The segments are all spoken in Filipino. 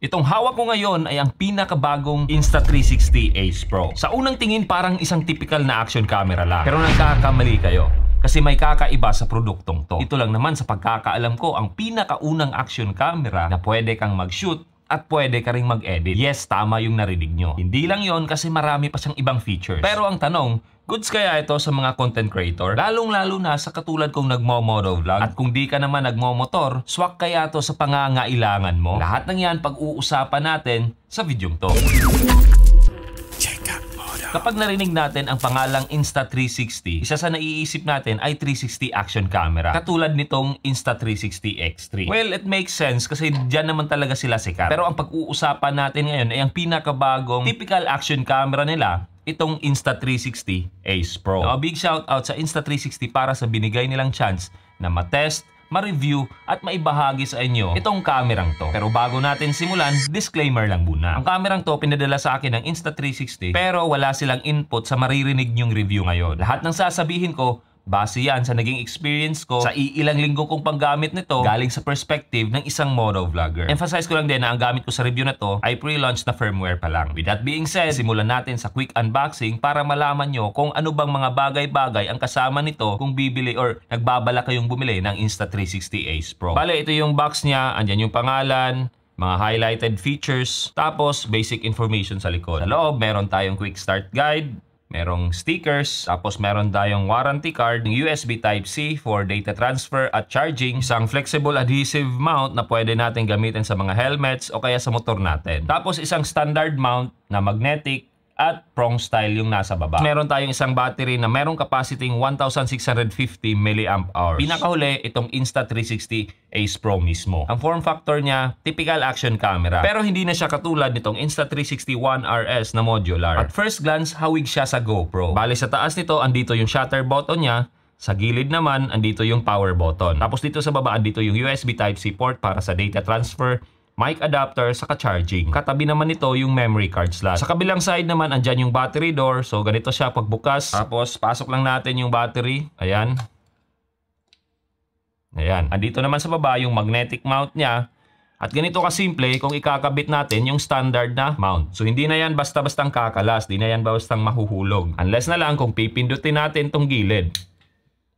Itong hawak ko ngayon ay ang pinakabagong Insta360 Ace Pro. Sa unang tingin parang isang typical na action camera lang. Pero nagkakamali kayo. Kasi may kakaiba sa produktong to. Ito lang naman sa pagkakaalam ko ang pinakaunang action camera na pwede kang mag-shoot at pwede ka ring mag-edit. Yes, tama yung narinig nyo. Hindi lang yon kasi marami pa siyang ibang features. Pero ang tanong, goods kaya ito sa mga content creator? Lalong-lalo na sa katulad kong nagmo-motovlog. At kung di ka naman nagmo-motor, swak kaya to sa pangangailangan mo? Lahat ng yan pag-uusapan natin sa videong to. Kapag narinig natin ang pangalang Insta360, isa sa naiisip natin ay 360 action camera. Katulad nitong Insta360 X3. Well, it makes sense kasi dyan naman talaga sila sikat. Pero ang pag-uusapan natin ngayon ay ang pinakabagong typical action camera nila, itong Insta360 Ace Pro. Now, a big shout out sa Insta360 para sa binigay nilang chance na matest, ma-review at maibahagi sa inyo itong kamerang to. Pero bago natin simulan, disclaimer lang muna. Ang kamerang to pinadala sa akin ng Insta360 pero wala silang input sa maririnig nyong review ngayon. Lahat ng sasabihin ko, base yan sa naging experience ko sa iilang linggo kong paggamit nito galing sa perspective ng isang motovlogger. Emphasize ko lang din na ang gamit ko sa review na to ay pre-launch na firmware pa lang. With that being said, simulan natin sa quick unboxing para malaman nyo kung ano bang mga bagay-bagay ang kasama nito kung bibili or nagbabala kayong bumili ng Insta360 Ace Pro. Bale, ito yung box niya, andyan yung pangalan, mga highlighted features, tapos basic information sa likod. Sa loob, meron tayong quick start guide, merong stickers, tapos meron tayong warranty card, USB Type-C for data transfer at charging, isang flexible adhesive mount na pwede natin gamitin sa mga helmets o kaya sa motor natin. Tapos isang standard mount na magnetic at prong style yung nasa baba. Meron tayong isang battery na merong capacity 1,650 mAh. Pinakahuli, itong Insta360 Ace Pro mismo. Ang form factor niya, typical action camera. Pero hindi na siya katulad nitong Insta360 One RS na modular. At first glance, hawig siya sa GoPro. Bale sa taas nito, andito yung shutter button niya. Sa gilid naman, andito yung power button. Tapos dito sa baba, andito yung USB Type-C port para sa data transfer, mic adapter, saka charging. Katabi naman nito yung memory card slot. Sa kabilang side naman, andyan yung battery door. So, ganito siya pagbukas. Tapos, pasok lang natin yung battery. Ayan. Ayan. Andito naman sa baba yung magnetic mount niya. At ganito kasimple kung ikakabit natin yung standard na mount. So, hindi na yan basta-bastang kakalas. Hindi na yan bastang mahuhulog. Unless na lang kung pipindutin natin tong gilid.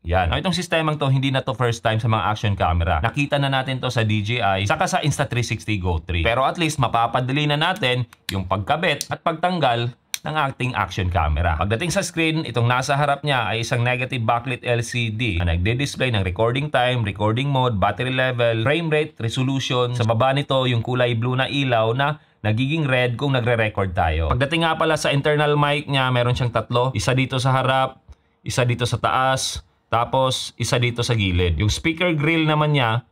Yan. Now, itong sistemang to, hindi na to first time sa mga action camera. Nakita na natin to sa DJI, saka sa Insta360 Go 3. Pero at least, mapapadali na natin yung pagkabit at pagtanggal ng ating action camera. Pagdating sa screen, itong nasa harap niya ay isang negative backlit LCD na nagde-display ng recording time, recording mode, battery level, frame rate, resolution. Sa baba nito, yung kulay blue na ilaw na nagiging red kung nagre-record tayo. Pagdating nga pala sa internal mic niya, meron siyang tatlo. Isa dito sa harap, isa dito sa taas, tapos, isa dito sa gilid. Yung speaker grill naman niya,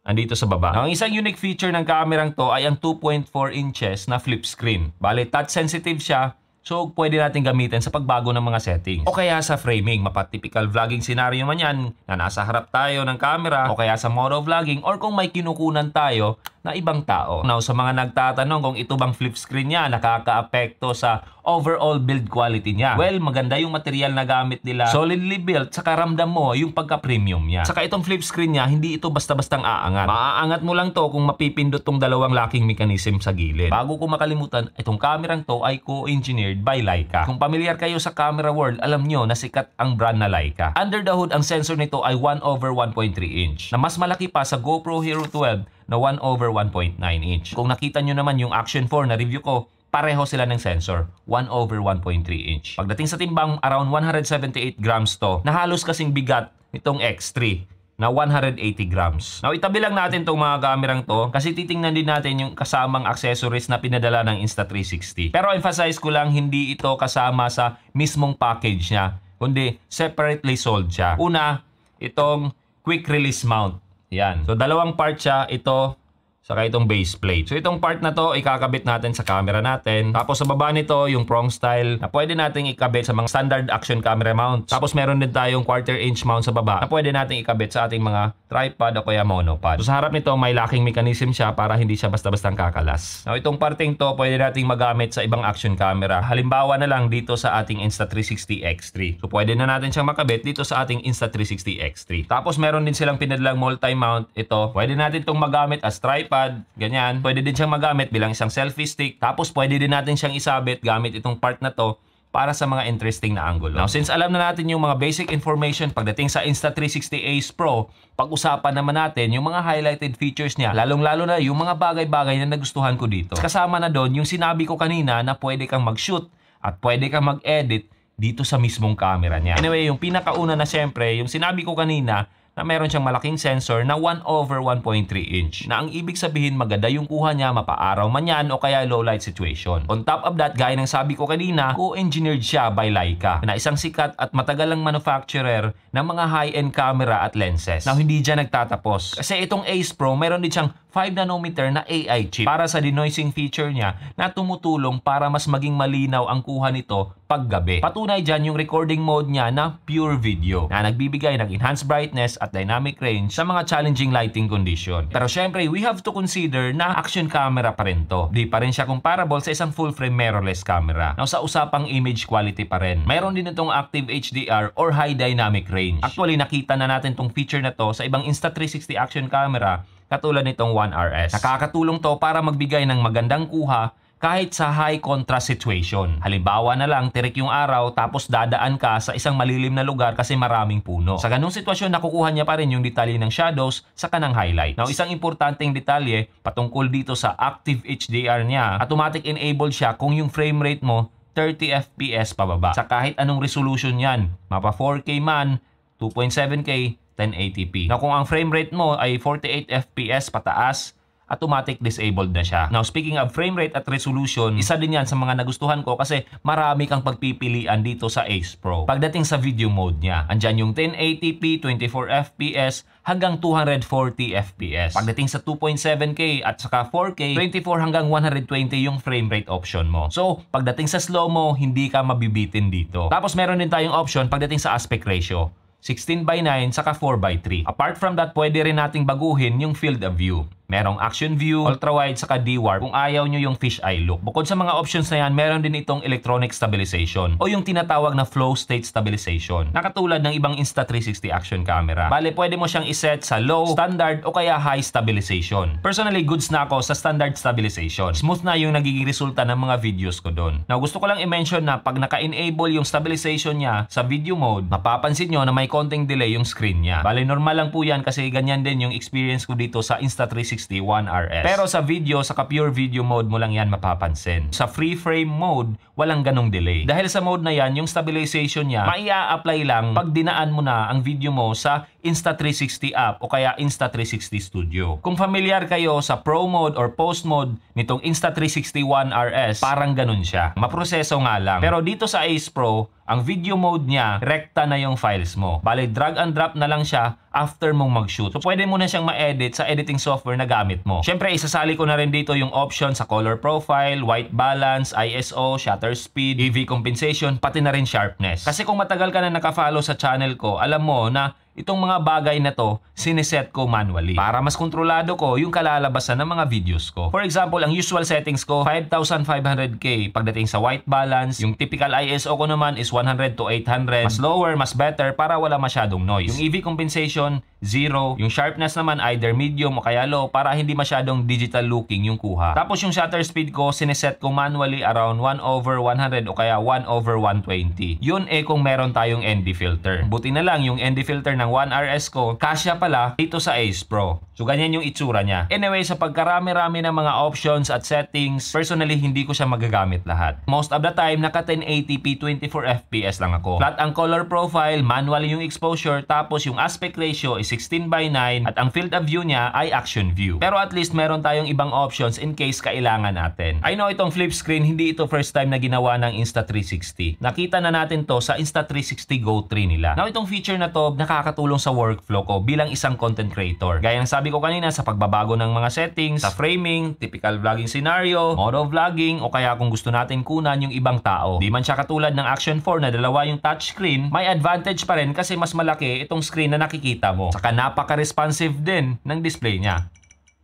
andito sa baba. Ang isang unique feature ng kamerang to ay ang 2.4 inches na flip screen. Bale, touch sensitive siya. So, pwede natin gamitin sa pagbago ng mga settings. O kaya sa framing, mapatypical vlogging scenario man yan, na nasa harap tayo ng camera, o kaya sa motovlogging, or kung may kinukunan tayo na ibang tao. Now, sa mga nagtatanong kung ito bang flip screen niya nakaka-apekto sa overall build quality niya. Well, maganda yung material na gamit nila. Solidly built, saka ramdam mo yung pagka-premium niya. Saka itong flip screen niya, hindi ito basta-bastang aangat. Maaangat mo lang to kung mapipindot tong dalawang locking mechanism sa gilid. Bago ko makalimutan, itong kamerang to ay co-engineered by Leica. Kung familiar kayo sa camera world, alam nyo na sikat ang brand na Leica. Under the hood, ang sensor nito ay 1/1.3 inch, na mas malaki pa sa GoPro Hero 12 na 1/1.9 inch. Kung nakita nyo naman yung Action 4 na review ko, pareho sila ng sensor, 1/1.3 inch. Pagdating sa timbang, around 178 grams to, na halos kasing bigat nitong X3 na 180 grams. Now, itabi lang natin itong mga kamerang to kasi titingnan din natin yung kasamang accessories na pinadala ng Insta360. Pero emphasize ko lang, hindi ito kasama sa mismong package niya, kundi separately sold siya. Una, itong quick release mount. Yan. So, dalawang part siya. Ito, saka itong base plate. So, itong part na to, ikakabit natin sa camera natin. Tapos, sa baba nito, yung prong style na pwede natin ikabit sa mga standard action camera mounts. Tapos, meron din tayong 1/4 inch mount sa baba na pwede natin ikabit sa ating mga tripod o kaya monopod. So, sa harap nito, may locking mechanism siya para hindi siya basta-bastang kakalas. Now, itong parting to, pwede nating magamit sa ibang action camera. Halimbawa na lang dito sa ating Insta360 X3. So, pwede na natin siyang makabit dito sa ating Insta360 X3. Tapos, meron din silang pinadalang multi-mount. Ito, pwede natin itong magamit as tripod tripod, ganyan. Pwede din siyang magamit bilang isang selfie stick. Tapos pwede din natin siyang isabit gamit itong part na to para sa mga interesting na angulo. Now, since alam na natin yung mga basic information pagdating sa Insta360 Ace Pro, pag-usapan naman natin yung mga highlighted features niya, lalong-lalo na yung mga bagay-bagay na nagustuhan ko dito. Kasama na doon yung sinabi ko kanina na pwede kang mag-shoot at pwede kang mag-edit dito sa mismong camera niya. Anyway, yung pinakauna na syempre, yung sinabi ko kanina, na meron siyang malaking sensor na 1/1.3 inch. Na ang ibig sabihin maganda yung kuha niya mapaaraw man yan o kaya low light situation. On top of that, gaya ng sabi ko kanina, co-engineered siya by Leica na isang sikat at matagalang manufacturer ng mga high-end camera at lenses. Now, hindi dyan nagtatapos. Kasi itong Ace Pro, meron din siyang 5 nanometer na AI chip para sa denoising feature niya na tumutulong para mas maging malinaw ang kuha nito paggabi. Patunay dyan yung recording mode niya na pure video na nagbibigay ng enhanced brightness at dynamic range sa mga challenging lighting condition. Pero syempre, we have to consider na action camera pa rin to. Di pa rin siya comparable sa isang full-frame mirrorless camera. Now, sa usapang image quality pa rin. Mayroon din itong active HDR or high dynamic range. Actually, nakita na natin tong feature na to sa ibang Insta360 action camera katulad nitong One RS. Nakakatulong to para magbigay ng magandang kuha kahit sa high contrast situation. Halimbawa na lang, tirik yung araw tapos dadaan ka sa isang malilim na lugar kasi maraming puno. Sa ganung sitwasyon, nakukuha niya pa rin yung detalye ng shadows sa kanang highlight. Now, isang importanteng detalye patungkol dito sa active HDR niya, automatic enabled siya kung yung frame rate mo 30 FPS pababa. Sa kahit anong resolution yan, mapa 4K man, 2.7K, 1080p. Now, kung ang frame rate mo ay 48 FPS pataas, automatic disabled na siya. Now, speaking of frame rate at resolution, isa din yan sa mga nagustuhan ko kasi marami kang pagpipilian dito sa Ace Pro. Pagdating sa video mode niya, andyan yung 1080p, 24 FPS, hanggang 240 FPS. Pagdating sa 2.7K at saka 4K, 24 hanggang 120 yung frame rate option mo. So, pagdating sa slow-mo, hindi ka mabibitin dito. Tapos, meron din tayong option pagdating sa aspect ratio. 16:9 saka 4:3. Apart from that, pwede rin nating baguhin yung field of view. Merong action view, ultra-wide, saka D-warp kung ayaw nyo yung fisheye look. Bukod sa mga options na yan, meron din itong electronic stabilization o yung tinatawag na flow state stabilization na katulad ng ibang Insta360 action camera. Bale, pwede mo siyang iset sa low, standard o kaya high stabilization. Personally, goods na ako sa standard stabilization. Smooth na yung nagiging resulta ng mga videos ko doon. Now, gusto ko lang i-mention na pag naka-enable yung stabilization niya sa video mode, mapapansin nyo na may konting delay yung screen niya. Bale, normal lang po yan kasi ganyan din yung experience ko dito sa Insta360 One RS. Pero sa video, sa pure video mode mo lang yan mapapansin. Sa free frame mode, walang ganong delay. Dahil sa mode na yan, yung stabilization niya, maia-apply lang pag dinaan mo na ang video mo sa Insta360 app o kaya Insta360 Studio. Kung familiar kayo sa Pro mode or Post mode nitong Insta360 One RS, parang ganun siya. Maproseso nga lang. Pero dito sa Ace Pro, ang video mode niya, rekta na yung files mo. Bale, drag and drop na lang siya after mong mag-shoot. So, pwede mo na siyang ma-edit sa editing software na gamit mo. Siyempre, isasali ko na rin dito yung option sa color profile, white balance, ISO, shutter speed, AV compensation, pati na rin sharpness. Kasi kung matagal ka na nakafollow sa channel ko, alam mo na itong mga bagay na to, sineset ko manually para mas kontrolado ko yung kalalabasan ng mga videos ko. For example, ang usual settings ko, 5,500K pagdating sa white balance. Yung typical ISO ko naman is 100 to 800. Mas lower, mas better para wala masyadong noise. Yung EV compensation, 0. Yung sharpness naman, either medium o kaya low para hindi masyadong digital looking yung kuha. Tapos yung shutter speed ko, sineset ko manually around 1/100 o kaya 1/120. Yun kung meron tayong ND filter. Buti na lang yung ND filter ng One RS ko, kasya pala dito sa Ace Pro. So, ganyan yung itsura niya. Anyway, sa pagkarami-rami ng mga options at settings, personally, hindi ko siya magagamit lahat. Most of the time, naka 1080p 24 FPS lang ako. Flat ang color profile, manual yung exposure, tapos yung aspect ratio is 16:9 at ang field of view niya ay action view. Pero at least meron tayong ibang options in case kailangan natin. I know itong flip screen, hindi ito first time na ginawa ng Insta360. Nakita na natin to sa Insta360 Go 3 nila. Now, itong feature na to, nakakatulong sa workflow ko bilang isang content creator. Gaya ng sabi ko kanina sa pagbabago ng mga settings, sa framing, typical vlogging scenario, modo vlogging, o kaya kung gusto natin kunan yung ibang tao. Di man siya katulad ng Action 4 na dalawa yung touchscreen, may advantage pa rin kasi mas malaki itong screen na nakikita mo. Saka napaka-responsive din ng display niya.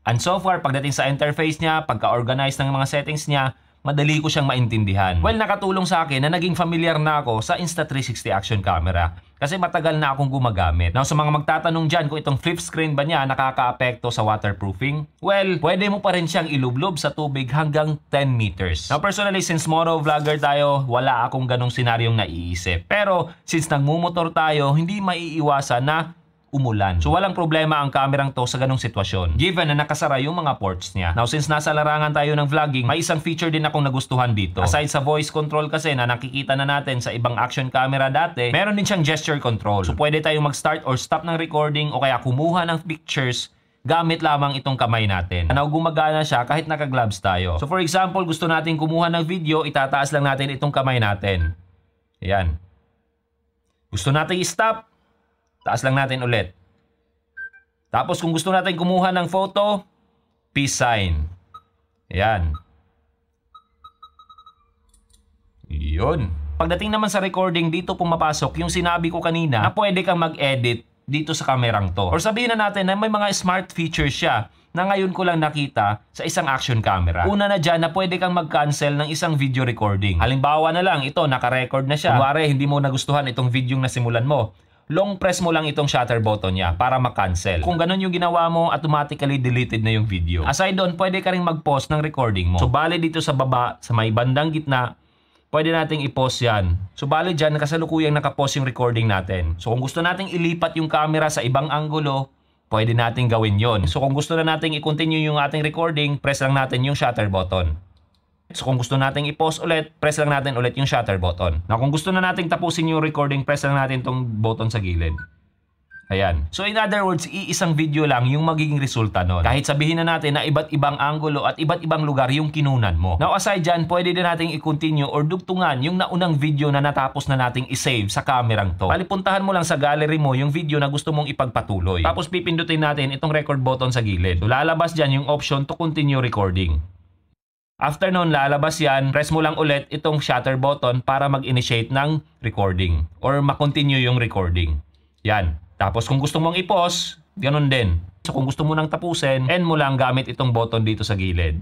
And so far, pagdating sa interface niya, pagka-organize ng mga settings niya, madali ko siyang maintindihan. Well, nakatulong sa akin na naging familiar na ako sa Insta360 action camera kasi matagal na akong gumagamit. Now, sa mga magtatanong dyan kung itong flip screen ba niya nakaka-apekto sa waterproofing, well, pwede mo pa rin siyang ilublob sa tubig hanggang 10 meters. Now, personally, since motovlogger tayo, wala akong ganong senaryong naiisip. Pero, since nagmumotor tayo, hindi maiiwasan na umulan. So walang problema ang kamerang to sa ganong sitwasyon, given na nakasara yung mga ports niya. Now, since nasa larangan tayo ng vlogging, may isang feature din akong nagustuhan dito. Aside sa voice control kasi na nakikita na natin sa ibang action camera dati, meron din siyang gesture control. So pwede tayong mag-start or stop ng recording o kaya kumuha ng pictures gamit lamang itong kamay natin. Now, gumagana siya kahit naka-gloves tayo. So for example, gusto natin kumuha ng video, itataas lang natin itong kamay natin. Ayan. Gusto natin i-stop, taas lang natin ulit. Tapos kung gusto natin kumuha ng photo, peace sign. Ayan. Yun. Pagdating naman sa recording, dito pumapasok yung sinabi ko kanina na pwede kang mag-edit dito sa kamerang to. Or sabihin na natin na may mga smart features siya na ngayon ko lang nakita sa isang action camera. Una na dyan na pwede kang mag-cancel ng isang video recording. Halimbawa na lang, ito naka-record na siya. Kunwari, hindi mo nagustuhan itong video na simulan mo. Long press mo lang itong shutter button niya para ma-cancel. Kung ganun yung ginawa mo, automatically deleted na yung video. Aside doon, pwede ka rin mag-pause ng recording mo. So, bali dito sa baba, sa may bandang gitna, pwede nating i-pause yan. So, bali dyan, kasalukuyang naka-pause yung recording natin. So, kung gusto nating ilipat yung camera sa ibang anggulo, pwede nating gawin yon. So, kung gusto na nating i-continue yung ating recording, press lang natin yung shutter button. So kung gusto nating i-pause ulit, press lang natin ulit yung shutter button. Now kung gusto na nating tapusin yung recording, press lang natin tong button sa gilid. Ayan. So in other words, iisang video lang yung magiging resulta nun. Kahit sabihin na natin na iba't ibang anggulo at iba't ibang lugar yung kinunan mo. Now aside dyan, pwede din nating i-continue or dugtungan yung naunang video na natapos na nating i-save sa kamerang to. Palipuntahan mo lang sa gallery mo yung video na gusto mong ipagpatuloy. Tapos pipindutin natin itong record button sa gilid. So lalabas dyan yung option to continue recording. After nun, lalabas yan, press mo lang ulit itong shutter button para mag-initiate ng recording or ma-continue yung recording. Yan. Tapos kung gusto mong i-pause, ganun din. So kung gusto mo nang tapusin, end mo lang gamit itong button dito sa gilid.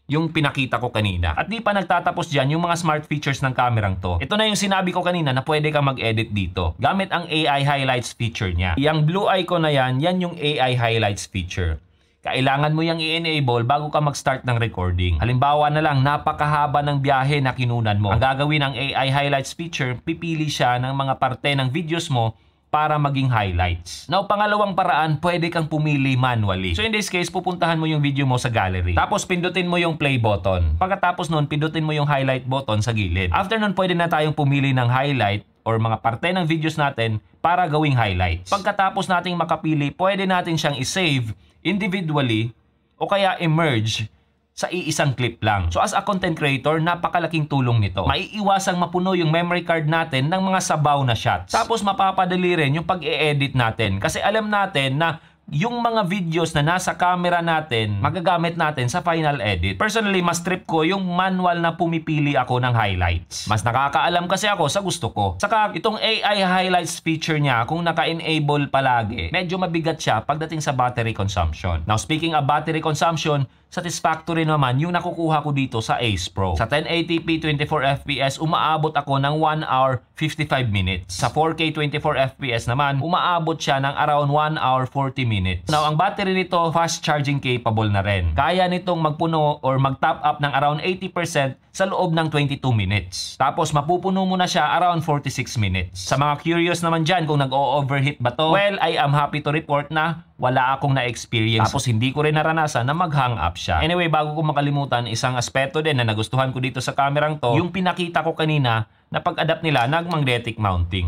Yung pinakita ko kanina. At di pa nagtatapos dyan yung mga smart features ng kamerang to. Ito na yung sinabi ko kanina na pwede kang mag-edit dito gamit ang AI highlights feature niya. Yung blue icon na yan yung AI highlights feature. Kailangan mo yung i-enable bago ka mag-start ng recording. Halimbawa na lang, napakahaba ng biyahe na kinunan mo. Ang gagawin ng AI highlights feature, pipili siya ng mga parte ng videos mo para maging highlights. Now, pangalawang paraan, pwede kang pumili manually. So in this case, pupuntahan mo yung video mo sa gallery. Tapos pindutin mo yung play button. Pagkatapos nun, pindutin mo yung highlight button sa gilid. After nun, pwede na tayong pumili ng highlight or mga parte ng videos natin para gawing highlights. Pagkatapos nating makapili, pwede natin siyang i-save individually o kaya i-merge sa iisang clip lang. So as a content creator, napakalaking tulong nito. Maiiwasang mapuno yung memory card natin ng mga sabaw na shots. Tapos mapapadali rin yung pag-e-edit natin. Kasi alam natin na yung mga videos na nasa camera natin, magagamit natin sa final edit. Personally, mas trip ko yung manual na pumipili ako ng highlights. Mas nakakaalam kasi ako sa gusto ko. Saka itong AI highlights feature niya, kung naka-enable palagi, medyo mabigat siya pagdating sa battery consumption. Now, speaking of battery consumption, satisfactory naman yung nakukuha ko dito sa Ace Pro. Sa 1080p 24fps, umaabot ako ng 1 hour 55 minutes. Sa 4K 24fps naman, umaabot siya ng around 1 hour 40 minutes. Now, ang battery nito, fast charging capable na rin. Kaya nitong magpuno or mag-top up ng around 80% sa loob ng 22 minutes. Tapos, mapupuno mo na siya around 46 minutes. Sa mga curious naman dyan kung nag-o-overheat ba to, well, I am happy to report na wala akong na-experience. Tapos, hindi ko rin naranasan na mag-hang up siya. Anyway, bago ko makalimutan, isang aspeto din na nagustuhan ko dito sa kamerang to, yung pinakita ko kanina na pag-adapt nila ng magnetic mounting.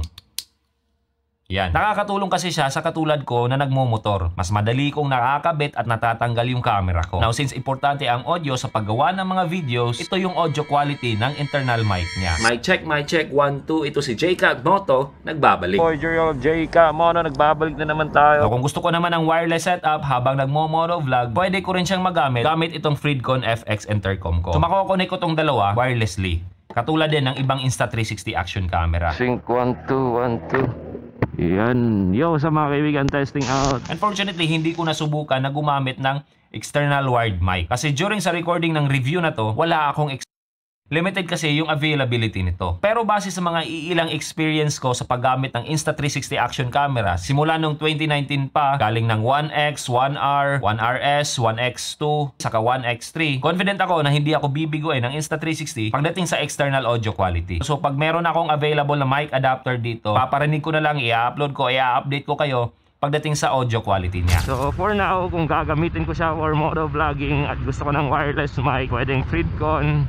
Yan. Nakakatulong kasi siya sa katulad ko na nagmomotor. Mas madali kong nakakabit at natatanggal yung camera ko. Now, since importante ang audio sa paggawa ng mga videos, ito yung audio quality ng internal mic niya. Mic check, 1, 2. Ito si JCA Moto, nagbabalik. Cordial JCA Mono, nagbabalik na naman tayo. Now, kung gusto ko naman ng wireless setup habang nagmo-moto vlog, pwede ko rin siyang magamit gamit itong Freedcon FX intercom ko. So, makokonek ko tong dalawa wirelessly. Katulad din ng ibang Insta360 action camera. Sync 1, 2, 1, 2. Yan. Yo, sa mga kaibigan, testing out. Unfortunately, hindi ko nasubukan na gumamit ng external wired mic. Kasi during sa recording ng review na to, wala akong limited kasi yung availability nito. Pero base sa mga iilang experience ko sa paggamit ng Insta360 action camera, simula nung 2019 pa, galing ng 1X, 1R, 1RS, 1X2, saka 1X3, confident ako na hindi ako bibiguin ng Insta360 pagdating sa external audio quality. So pag meron akong available na mic adapter dito, paparinig ko na lang, i-upload ko, i-update ko kayo pagdating sa audio quality niya. So for now, kung gagamitin ko siya for motovlogging at gusto ko ng wireless mic, pwedeng Freedcon,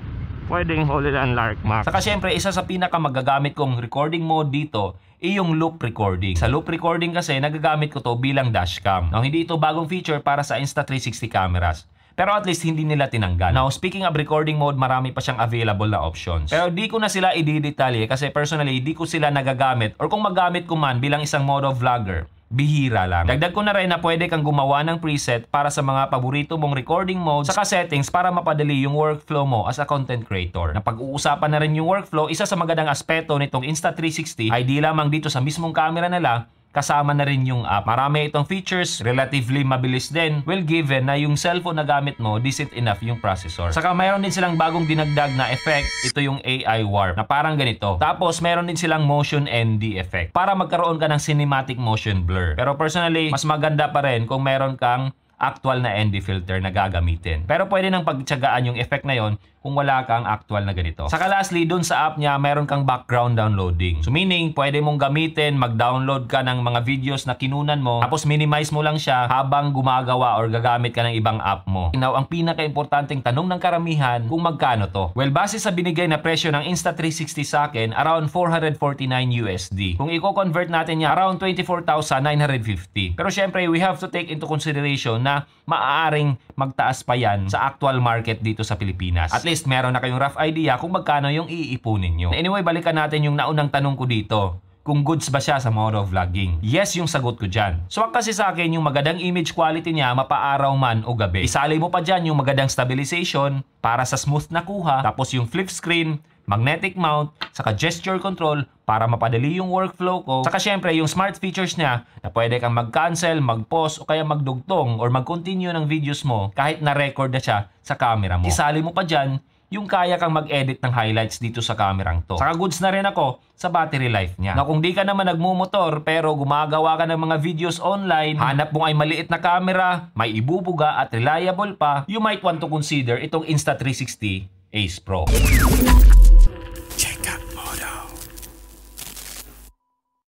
pwedeng Hollyland Larkmax. Saka syempre, isa sa pinaka magagamit kong recording mode dito ay yung loop recording. Sa loop recording kasi, nagagamit ko to bilang dashcam. Now, hindi ito bagong feature para sa Insta360 cameras. Pero at least hindi nila tinanggal. Now, speaking of recording mode, marami pa siyang available na options. Pero di ko na sila i-detalye kasi personally, di ko sila nagagamit or kung magamit ko man bilang isang motovlogger, bihira lang. Dagdag ko na rin na pwede kang gumawa ng preset para sa mga paborito mong recording mode saka settings para mapadali yung workflow mo as a content creator. Na pag-uusapan na rin yung workflow, isa sa magandang aspeto nitong Insta360 ay di lamang dito sa mismong camera nila, kasama na rin yung app. Marami itong features, relatively mabilis din. Well, given na yung cellphone na gamit mo, decent enough yung processor. Saka mayroon din silang bagong dinagdag na effect. Ito yung AI Warp, na parang ganito. Tapos, meron din silang Motion ND effect para magkaroon ka ng cinematic motion blur. Pero personally, mas maganda pa rin kung meron kang actual na ND filter na gagamitin. Pero pwede nang pagtsagaan yung effect na yon kung wala kang actual na ganito. Saka lastly, dun sa app niya, meron kang background downloading. So meaning, pwede mong gamitin, mag-download ka ng mga videos na kinunan mo, tapos minimize mo lang siya habang gumagawa or gagamit ka ng ibang app mo. Now, ang pinaka-importanting tanong ng karamihan, kung magkano to? Well, base sa binigay na presyo ng Insta360 sa akin, around 449 USD. Kung i-convert natin niya, around 24,950. Pero syempre, we have to take into consideration na maaaring magtaas pa yan sa actual market dito sa Pilipinas. At least meron na kayong rough idea kung magkano yung iipunin nyo. Anyway, balikan natin yung naunang tanong ko dito. Kung goods ba siya sa motovlogging? Yes, yung sagot ko dyan. Swak kasi sa akin yung magandang image quality niya mapaaraw man o gabi. Isali mo pa dyan yung magandang stabilization para sa smooth na kuha. Tapos yung flip screen, magnetic mount, saka gesture control para mapadali yung workflow ko. Saka syempre yung smart features niya na pwede kang mag-cancel, mag-pause o kaya magdugtong or mag-continue ng videos mo kahit na-record na siya sa camera mo. Isali mo pa dyan yung kaya kang mag-edit ng highlights dito sa kamerang to. Saka goods na rin ako sa battery life niya. Na kung di ka naman nagmumotor pero gumagawa ka ng mga videos online, hanap mo ay maliit na camera, may ibubuga at reliable pa, you might want to consider itong Insta360 Ace Pro.